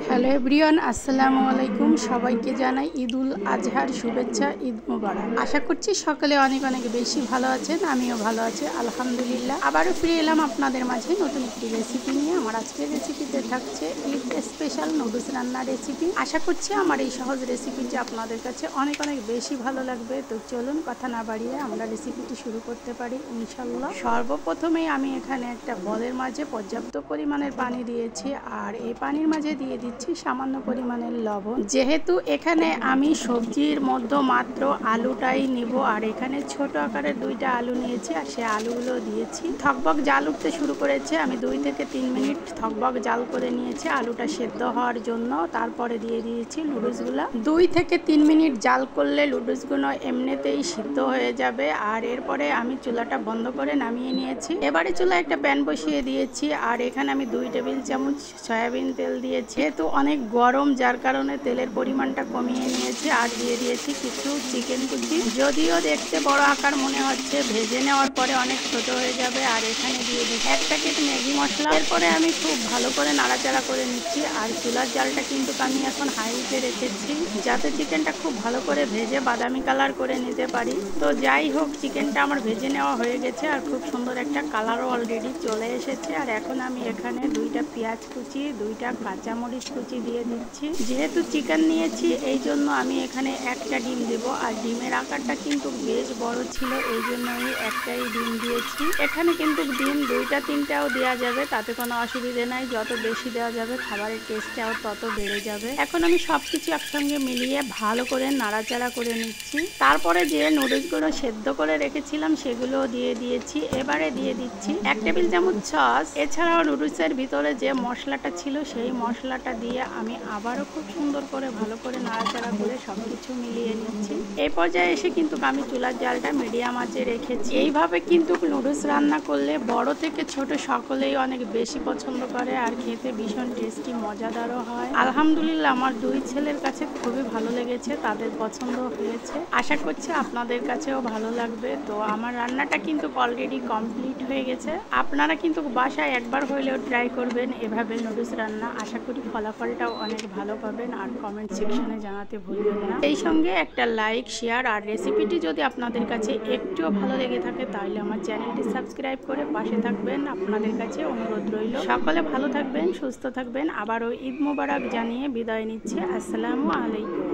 Hello everyone, আসসালামু আলাইকুম। সবাইকে জানাই ঈদুল আজহার শুভেচ্ছা, ঈদ মুবারক। আশা করছি সকলে অনেক অনেক বেশি ভালো আছেন, আমিও ভালো আছি আলহামদুলিল্লাহ। আবারও ফিরে এলাম আপনাদের মাঝে নতুন একটি রেসিপি নিয়ে। আমার আজকের রেসিপিতে থাকছে ঈদ স্পেশাল নুডলস রান্নার রেসিপি। আশা করছি আমার এই সহজ রেসিপিটি আপনাদের কাছে অনেক অনেক বেশি ভালো লাগবে। তো চলুন কথা না বাড়িয়ে আমরা রেসিপিটি শুরু করতে পারি ইনশাল্লাহ। সর্বপ্রথমেই আমি এখানে একটা বলের মাঝে পর্যাপ্ত পরিমাণের পানি দিয়েছি, আর এই পানির মাঝে দিয়ে দিচ্ছি সামান্য পরিমাণের লবণ। যেহেতু এখানে আমি সবজির মধ্যে মাত্র আলুটাই নিব, আর এখানে ছোট আকারের দুইটা আলু নিয়েছি, আর সে আলুগুলো দিয়েছি। থকবক জাল উঠতে শুরু করেছে, আমি 2 থেকে 3 মিনিট থকবক জাল করে নিয়েছি আলুটা সেদ্ধ হওয়ার জন্য। তারপরে দিয়ে দিয়েছি নুডলসগুলো। 2 থেকে 3 মিনিট জাল করলে নুডলসগুলো এমনিতেই সিদ্ধ হয়ে যাবে। আর এরপরে আমি চুলাটা বন্ধ করে নামিয়ে নিয়েছি। এবারে চুলায় একটা প্যান বসিয়ে দিয়েছি, আর এখানে আমি 2 টেবিল চামচ সয়াবিন তেল দিয়েছি। যেহেতু অনেক গরম, যার কারণে তেলের পরিমাণটা কমিয়ে নিয়েছি। আর দিয়ে দিয়েছি কিছু চিকেন কুচি। যদিও দেখতে বড় আকার মনে হচ্ছে, ভেজে নেওয়ার পরে অনেক ছোট হয়ে যাবে। আর এখানে দিয়ে দিচ্ছি 1 প্যাকেট ম্যাগি মশলা। এরপরে আমি খুব ভালো করে নাড়াচাড়া করে নিচ্ছি। আর চুলার জালটা কিন্তু আমি এখন হাইতে রেখেছি, যাতে চিকেনটা খুব ভালো করে ভেজে বাদামি কালার করে নিতে পারি। তো যাই হোক, চিকেনটা আমার ভেজে নেওয়া হয়ে গেছে, আর খুব সুন্দর একটা কালারও অলরেডি চলে এসেছে। আর এখন আমি এখানে 2টা পেঁয়াজ কুচি, 2টা কাঁচামরিচ কুচি দিয়ে দিচ্ছি। যেহেতু চিকেন নিয়েছি, এই জন্য আমি এখানে একটা ডিম দেব। আর ডিমের আকারটা কিন্তু বেশ বড় ছিল, এই জন্য আমি একটাই ডিম দিয়েছি। এখানে কিন্তু ডিম 2টা 3টাও দেওয়া যাবে, তাতে কোনো অসুবিধে নাই। যত বেশি দেওয়া যাবে খাবারের টেস্টটাও তত বেড়ে যাবে। এখন আমি সবকিছু একসঙ্গে মিলিয়ে ভালো করে নাড়াচাড়া করে নিচ্ছি। তারপরে যে নুডলসগুলো সেদ্ধ করে রেখেছিলাম সেগুলো দিয়ে দিয়েছি। এবারে দিয়ে দিচ্ছি 1 টেবিল চামচ সস। এছাড়াও নুডলসের ভিতরে যে মশলাটা ছিল সেই মশলাটা দিয়ে আমি আবারও খুব সুন্দর করে ভালো করে নাড়াচাড়া করে সবকিছু মিলিয়ে নিচ্ছি। এই পর্যায়ে এসে কিন্তু আমি চুলার জালটা মিডিয়াম আঁচে রেখেছি। এইভাবে কিন্তু নুডলস রান্না করলে বড় থেকে ছোট সকলেই অনেক বেশি পছন্দ করে, আর খেতে ভীষণ টেস্টি মজাদারও হয়। আলহামদুলিল্লাহ, আমার 2 ছেলের কাছে খুবই ভালো লেগেছে, তাদের পছন্দ হয়েছে। আশা করছি আপনাদের কাছেও ভালো লাগবে। তো আমার রান্নাটা কিন্তু অলরেডি কমপ্লিট হয়ে গেছে। আপনারা কিন্তু বাসায় একবার হলেও ট্রাই করবেন এভাবে নুডলস রান্না। আশা করি ফলাফলটাও অনেক ভালো পাবেন, আর কমেন্ট সেকশনে জানাতে ভুলবেন না। এই সঙ্গে একটা লাইক, শেয়ার, আর রেসিপিটি যদি আপনাদের কাছে একটুও ভালো লেগে থাকে তাহলে আমার চ্যানেলটি সাবস্ক্রাইব করে পাশে থাকবেন। আপনাদের কাছে অনুরোধ রইল। সকলে ভালো থাকবেন, সুস্থ থাকবেন। আবারও ঈদ মোবারক জানিয়ে বিদায় নিচ্ছি। আসসালামু আলাইকুম।